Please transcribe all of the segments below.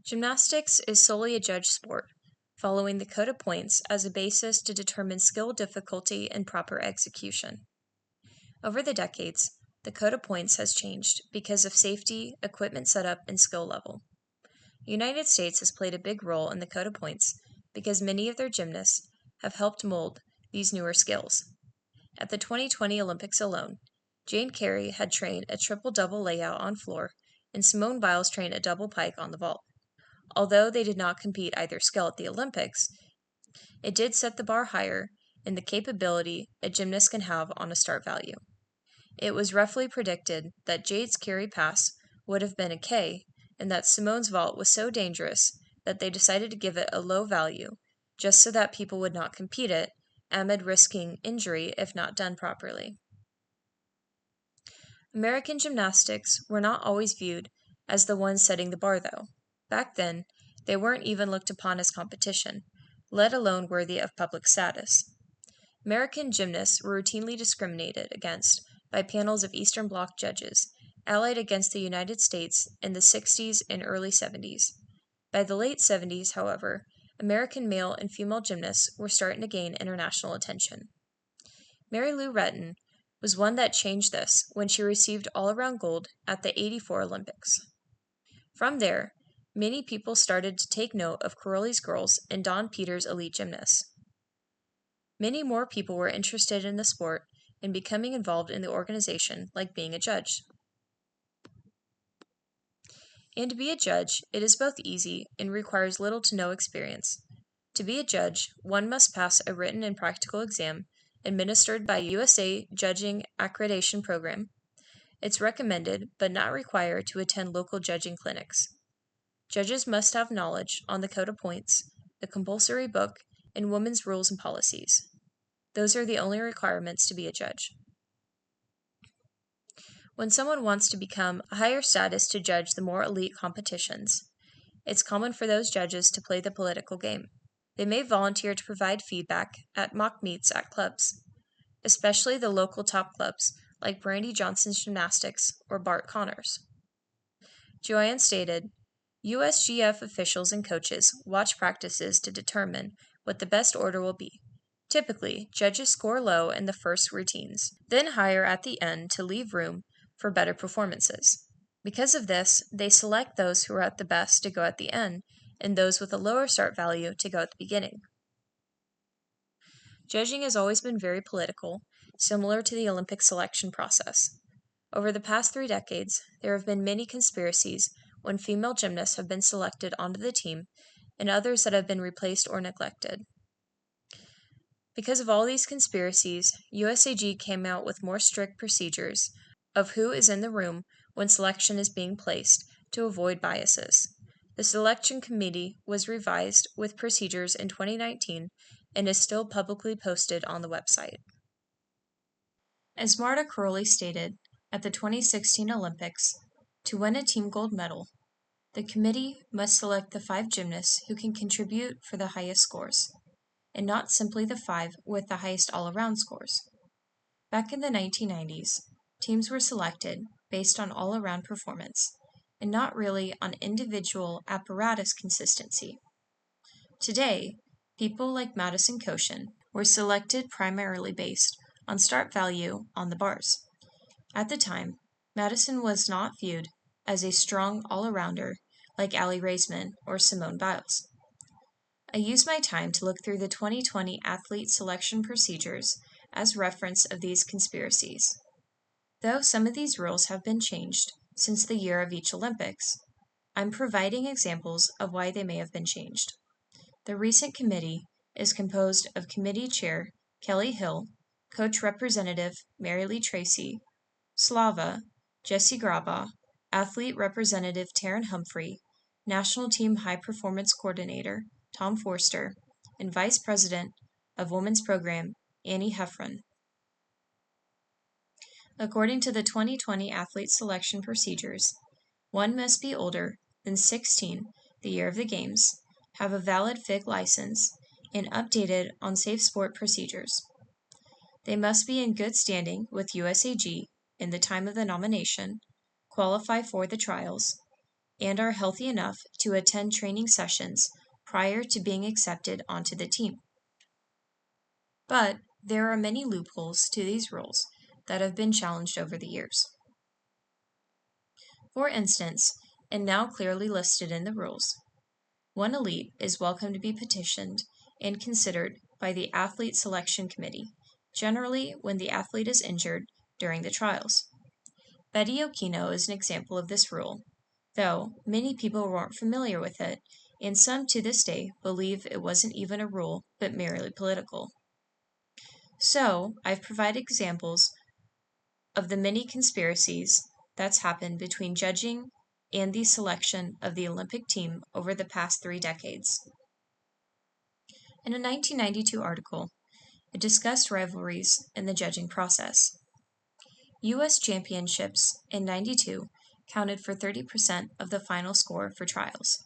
Gymnastics is solely a judged sport, following the code of points as a basis to determine skill difficulty and proper execution. Over the decades, the code of points has changed because of safety, equipment setup, and skill level. The United States has played a big role in the code of points because many of their gymnasts have helped mold these newer skills. At the 2020 Olympics alone, Jane Carey had trained a triple-double layout on floor, and Simone Biles trained a double pike on the vault. Although they did not compete either skill at the Olympics, it did set the bar higher in the capability a gymnast can have on a start value. It was roughly predicted that Jade's carry pass would have been a K, and that Simone's vault was so dangerous that they decided to give it a low value, just so that people would not compete it, amid risking injury if not done properly. American gymnastics were not always viewed as the ones setting the bar, though. Back then, they weren't even looked upon as competition, let alone worthy of public status. American gymnasts were routinely discriminated against by panels of Eastern Bloc judges, allied against the United States in the 60s and early 70s. By the late 70s, however, American male and female gymnasts were starting to gain international attention. Mary Lou Retton was one that changed this when she received all-around gold at the '84 Olympics. From there, many people started to take note of Karolyi's girls and Dawn Peters' elite gymnasts. Many more people were interested in the sport and becoming involved in the organization, like being a judge. And to be a judge, it is both easy and requires little to no experience. To be a judge, one must pass a written and practical exam administered by USA Judging Accreditation Program. It's recommended, but not required, to attend local judging clinics. Judges must have knowledge on the Code of Points, the compulsory book, and women's rules and policies. Those are the only requirements to be a judge. When someone wants to become a higher status to judge the more elite competitions, it's common for those judges to play the political game. They may volunteer to provide feedback at mock meets at clubs, especially the local top clubs like Brandy Johnson's Gymnastics or Bart Connor's. Joanne stated, USGF officials and coaches watch practices to determine what the best order will be. Typically, judges score low in the first routines, then higher at the end to leave room for better performances. Because of this, they select those who are at the best to go at the end, and those with a lower start value to go at the beginning. Judging has always been very political, similar to the Olympic selection process. Over the past 3 decades, there have been many conspiracies when female gymnasts have been selected onto the team, and others that have been replaced or neglected. Because of all these conspiracies, USAG came out with more strict procedures of who is in the room when selection is being placed to avoid biases. The selection committee was revised with procedures in 2019 and is still publicly posted on the website. As Marta Karolyi stated at the 2016 Olympics, to win a team gold medal, the committee must select the 5 gymnasts who can contribute for the highest scores, and not simply the 5 with the highest all-around scores. Back in the 1990s, teams were selected based on all-around performance, and not really on individual apparatus consistency. Today, people like Madison Koshin were selected primarily based on start value on the bars. At the time, Madison was not viewed as a strong all-arounder like Aly Raisman or Simone Biles. I used my time to look through the 2020 athlete selection procedures as reference of these conspiracies. Though some of these rules have been changed since the year of each Olympics, I'm providing examples of why they may have been changed. The recent committee is composed of Committee Chair Kelly Hill, Coach Representative Mary Lee Tracy, Slava, Jesse Graba, Athlete Representative Taryn Humphrey, National Team High Performance Coordinator Tom Forster, and Vice President of Women's Program Annie Heffron. According to the 2020 athlete selection procedures, one must be older than 16 the year of the games, have a valid FIG license, and updated on safe sport procedures. They must be in good standing with USAG in the time of the nomination, qualify for the trials, and are healthy enough to attend training sessions prior to being accepted onto the team. But there are many loopholes to these rules that have been challenged over the years. For instance, and now clearly listed in the rules, one elite is welcome to be petitioned and considered by the athlete selection committee, generally when the athlete is injured during the trials. Betty Okino is an example of this rule, though many people weren't familiar with it, and some to this day believe it wasn't even a rule but merely political. So, I've provided examples of the many conspiracies that's happened between judging and the selection of the Olympic team over the past 3 decades. In a 1992 article, it discussed rivalries in the judging process. U.S. championships in 92 counted for 30% of the final score for trials.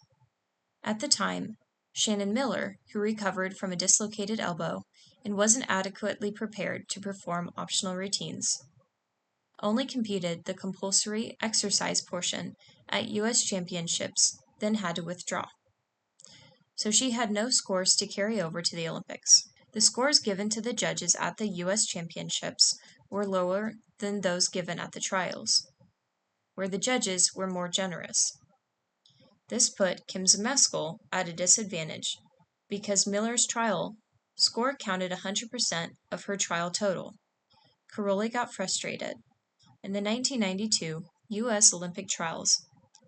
At the time, Shannon Miller, who recovered from a dislocated elbow and wasn't adequately prepared to perform optional routines, only competed the compulsory exercise portion at U.S. championships, then had to withdraw. So she had no scores to carry over to the Olympics. The scores given to the judges at the U.S. championships were lower than those given at the trials, where the judges were more generous. This put Kim Zmeskal at a disadvantage because Miller's trial score counted 100% of her trial total. Karolyi got frustrated. In the 1992 U.S. Olympic trials,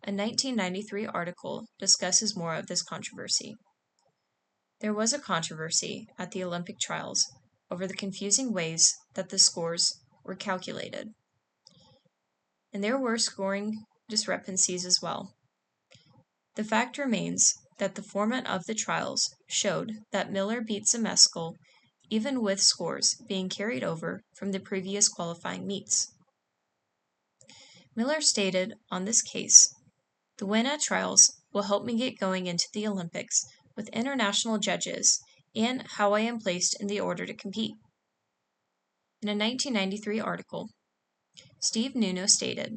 a 1993 article discusses more of this controversy. There was a controversy at the Olympic trials over the confusing ways that the scores were calculated. And there were scoring discrepancies as well. The fact remains that the format of the trials showed that Miller beat Zmeskal even with scores being carried over from the previous qualifying meets. Miller stated on this case, "The win at trials will help me get going into the Olympics with international judges and how I am placed in the order to compete." In a 1993 article, Steve Nuno stated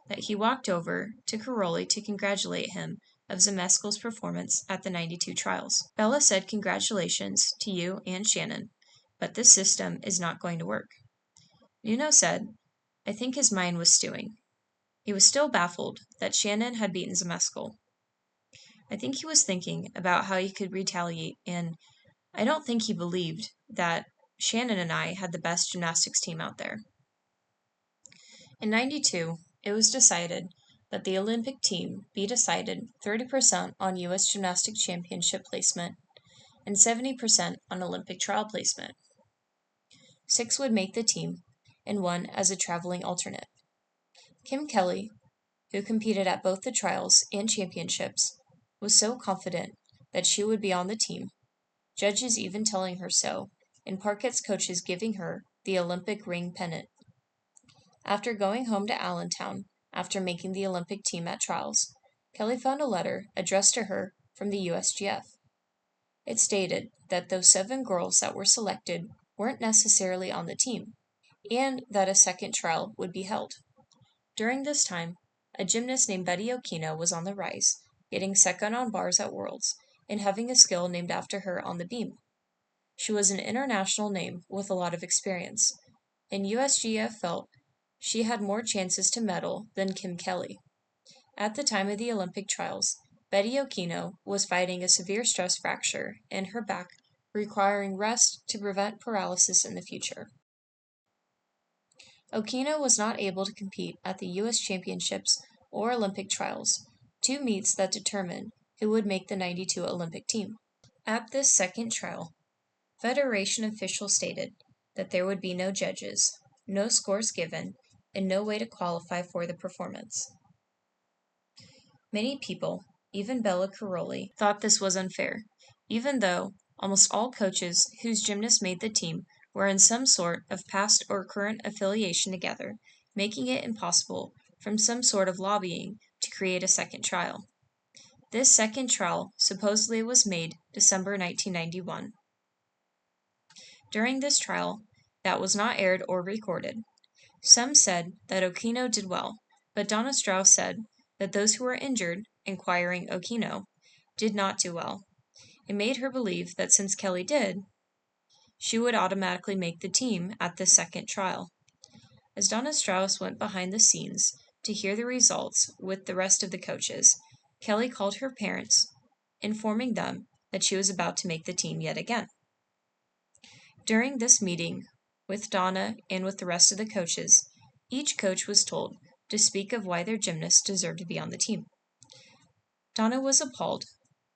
that he walked over to Karolyi to congratulate him of Zmeskal's performance at the 92 trials. "Bella said congratulations to you and Shannon, but this system is not going to work." Nuno said, "I think his mind was stewing. He was still baffled that Shannon had beaten Zmeskal. I think he was thinking about how he could retaliate, and I don't think he believed that Shannon and I had the best gymnastics team out there." In 92, it was decided that the Olympic team be decided 30% on U.S. Gymnastics Championship placement and 70% on Olympic trial placement. 6 would make the team, and 1 as a traveling alternate. Kim Kelly, who competed at both the trials and championships, was so confident that she would be on the team, judges even telling her so, and Parkett's coaches giving her the Olympic ring pennant. After going home to Allentown, after making the Olympic team at trials, Kelly found a letter addressed to her from the USGF. It stated that those 7 girls that were selected weren't necessarily on the team, and that a second trial would be held. During this time, a gymnast named Betty Okino was on the rise, getting second on bars at Worlds, and having a skill named after her on the beam. She was an international name with a lot of experience, and USGF felt she had more chances to medal than Kim Kelly. At the time of the Olympic trials, Betty Okino was fighting a severe stress fracture in her back, requiring rest to prevent paralysis in the future. Okino was not able to compete at the U.S. Championships or Olympic trials, 2 meets that determined who would make the 92 Olympic team. At this second trial, Federation officials stated that there would be no judges, no scores given, and no way to qualify for the performance. Many people, even Bella Karolyi, thought this was unfair, even though almost all coaches whose gymnasts made the team were in some sort of past or current affiliation together, making it impossible from some sort of lobbying to create a second trial. This second trial supposedly was made December 1991. During this trial, that was not aired or recorded. Some said that Okino did well, but Donna Strauss said, that those who were injured, inquiring Okino, did not do well. It made her believe that since Kelly did, she would automatically make the team at the second trial. As Donna Strauss went behind the scenes to hear the results with the rest of the coaches, Kelly called her parents, informing them that she was about to make the team yet again. During this meeting with Donna and with the rest of the coaches, each coach was told to speak of why their gymnasts deserved to be on the team. Donna was appalled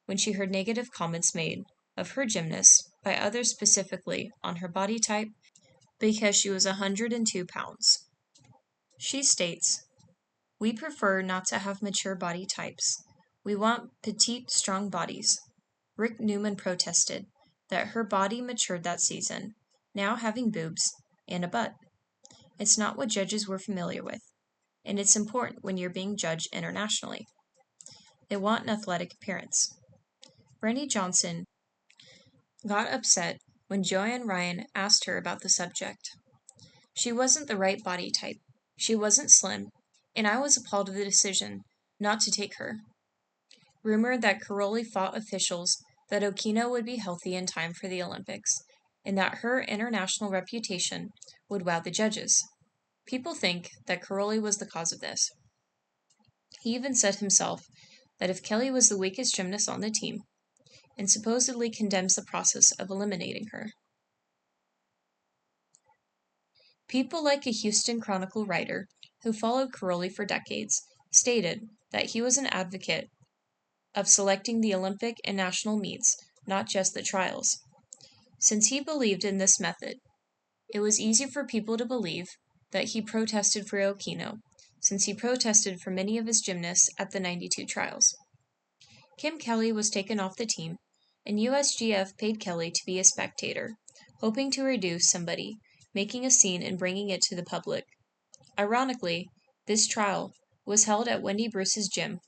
when she heard negative comments made of her gymnast by others, specifically on her body type, because she was 102 pounds. She states, "We prefer not to have mature body types. We want petite, strong bodies." Rick Newman protested that her body matured that season, now having boobs and a butt. It's not what judges were familiar with, and it's important when you're being judged internationally. They want an athletic appearance. Brandy Johnson got upset when Joanne Ryan asked her about the subject. She wasn't the right body type. She wasn't slim, and I was appalled at the decision not to take her. Rumored that Karolyi fought officials that Okino would be healthy in time for the Olympics, and that her international reputation would wow the judges. People think that Karolyi was the cause of this. He even said himself that if Kelly was the weakest gymnast on the team, and supposedly condemns the process of eliminating her. People like a Houston Chronicle writer who followed Karolyi for decades stated that he was an advocate of selecting the Olympic and national meets, not just the trials. Since he believed in this method, it was easy for people to believe that he protested for Okino, since he protested for many of his gymnasts at the 92 trials. Kim Kelly was taken off the team, and USGF paid Kelly to be a spectator, hoping to reduce somebody making a scene and bringing it to the public. Ironically, this trial was held at Wendy Bruce's gym,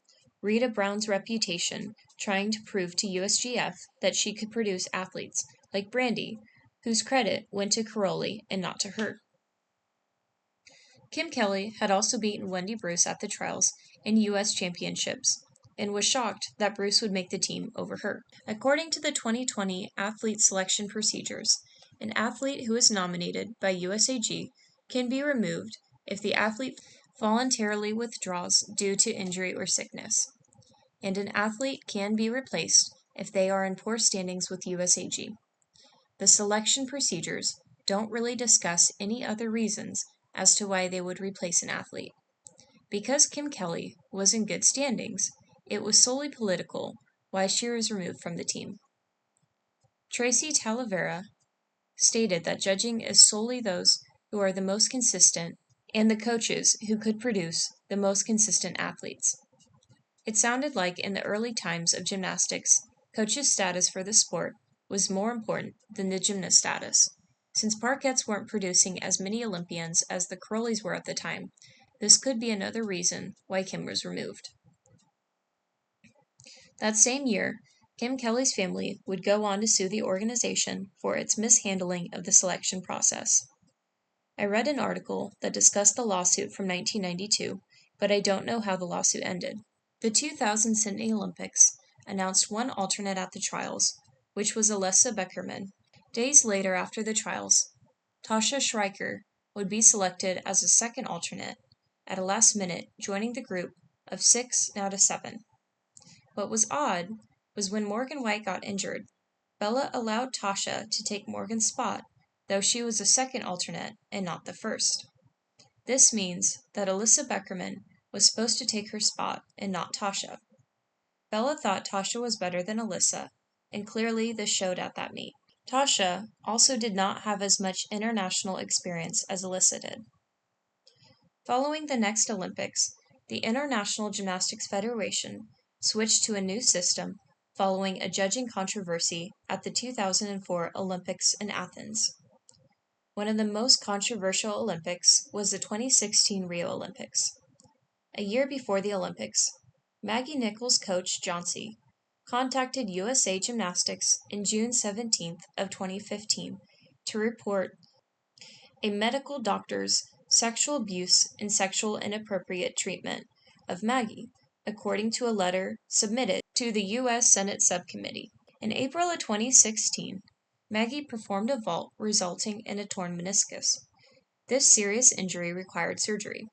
Rita Brown's reputation trying to prove to USGF that she could produce athletes like Brandy, whose credit went to Karolyi and not to her. Kim Kelly had also beaten Wendy Bruce at the trials and U.S. championships, and was shocked that Bruce would make the team over her. According to the 2020 athlete selection procedures, an athlete who is nominated by USAG can be removed if the athlete voluntarily withdraws due to injury or sickness, and an athlete can be replaced if they are in poor standings with USAG. The selection procedures don't really discuss any other reasons as to why they would replace an athlete. Because Kim Kelly was in good standings, it was solely political why she was removed from the team. Tracy Talavera stated that judging is solely those who are the most consistent and the coaches who could produce the most consistent athletes. It sounded like in the early times of gymnastics, coaches' status for the sport was more important than the gymnast status. Since parkettes weren't producing as many Olympians as the Karolyis were at the time, this could be another reason why Kim was removed. That same year, Kim Kelly's family would go on to sue the organization for its mishandling of the selection process. I read an article that discussed the lawsuit from 1992, but I don't know how the lawsuit ended. The 2000 Sydney Olympics announced one alternate at the trials, which was Alessa Beckerman. Days later after the trials, Tasha Schreiker would be selected as a second alternate at a last minute, joining the group of 6 out of 7. What was odd was when Morgan White got injured, Bella allowed Tasha to take Morgan's spot, though she was a second alternate and not the first. This means that Alessa Beckerman was supposed to take her spot and not Tasha. Bella thought Tasha was better than Alessa, and clearly this showed at that meet. Tasha also did not have as much international experience as Alessa did. Following the next Olympics, the International Gymnastics Federation switched to a new system following a judging controversy at the 2004 Olympics in Athens. One of the most controversial Olympics was the 2016 Rio Olympics. A year before the Olympics, Maggie Nichols' coach Johnsy contacted USA Gymnastics in June 17th of 2015 to report a medical doctor's sexual abuse and sexual inappropriate treatment of Maggie according to a letter submitted to the U.S. Senate subcommittee. In April of 2016, Maggie performed a vault resulting in a torn meniscus. This serious injury required surgery.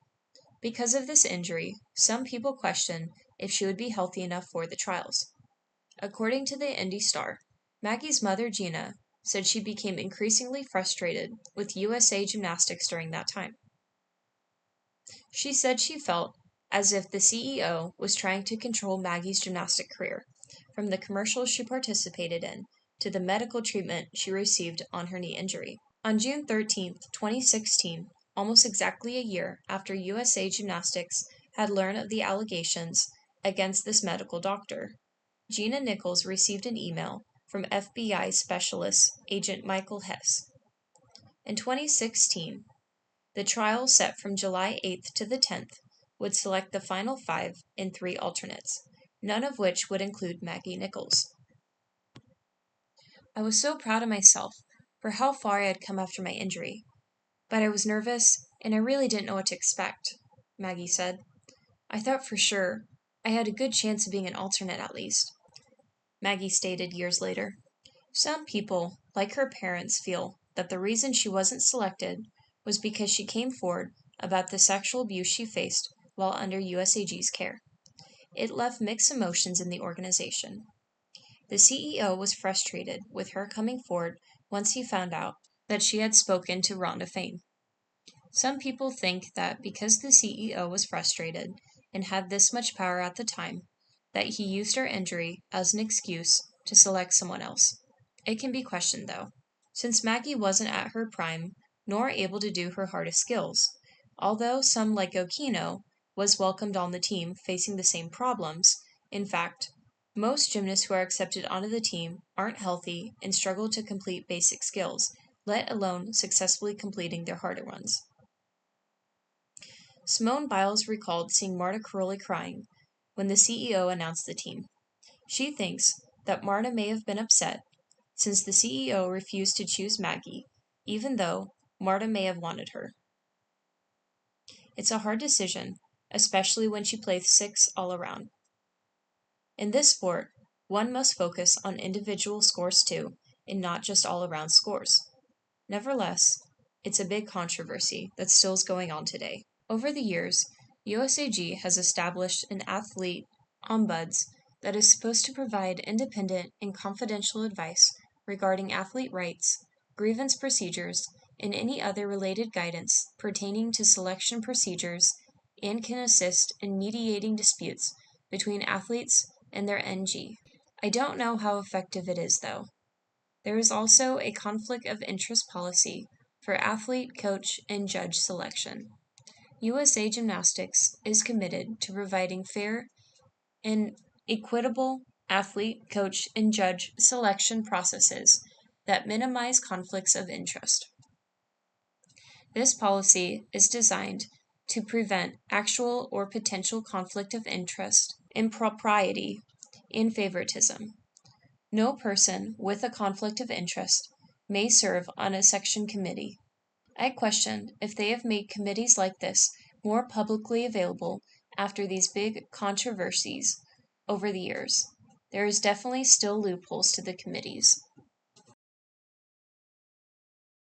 Because of this injury, some people question if she would be healthy enough for the trials. According to the Indy Star, Maggie's mother, Gina, said she became increasingly frustrated with USA Gymnastics during that time. She said she felt as if the CEO was trying to control Maggie's gymnastic career, from the commercials she participated in to the medical treatment she received on her knee injury. On June 13, 2016, almost exactly a year after USA Gymnastics had learned of the allegations against this medical doctor, Gina Nichols received an email from FBI Specialist Agent Michael Hess. In 2016, the trial set from July 8th to the 10th would select the final 5 and 3 alternates, none of which would include Maggie Nichols. I was so proud of myself for how far I had come after my injury, but I was nervous and I really didn't know what to expect, Maggie said. I thought for sure I had a good chance of being an alternate at least, Maggie stated years later. Some people, like her parents, feel that the reason she wasn't selected was because she came forward about the sexual abuse she faced while under USAG's care. It left mixed emotions in the organization. The CEO was frustrated with her coming forward once he found out that she had spoken to Rhonda Fane. Some people think that because the CEO was frustrated and had this much power at the time, that he used her injury as an excuse to select someone else. It can be questioned, though, since Maggie wasn't at her prime nor able to do her hardest skills. Although some like Okino was welcomed on the team facing the same problems, in fact, most gymnasts who are accepted onto the team aren't healthy and struggle to complete basic skills, let alone successfully completing their harder ones. Simone Biles recalled seeing Marta Karolyi crying when the CEO announced the team. She thinks that Marta may have been upset since the CEO refused to choose Maggie, even though Marta may have wanted her. It's a hard decision, especially when she plays 6 all around. In this sport, one must focus on individual scores too, and not just all around scores. Nevertheless, it's a big controversy that still is going on today. Over the years, USAG has established an athlete ombuds that is supposed to provide independent and confidential advice regarding athlete rights, grievance procedures, and any other related guidance pertaining to selection procedures, and can assist in mediating disputes between athletes and their NG. I don't know how effective it is, though. There is also a conflict of interest policy for athlete, coach, and judge selection. USA Gymnastics is committed to providing fair and equitable athlete, coach, and judge selection processes that minimize conflicts of interest. This policy is designed to prevent actual or potential conflict of interest, impropriety, and favoritism. No person with a conflict of interest may serve on a section committee. I question if they have made committees like this more publicly available after these big controversies over the years. There is definitely still loopholes to the committees.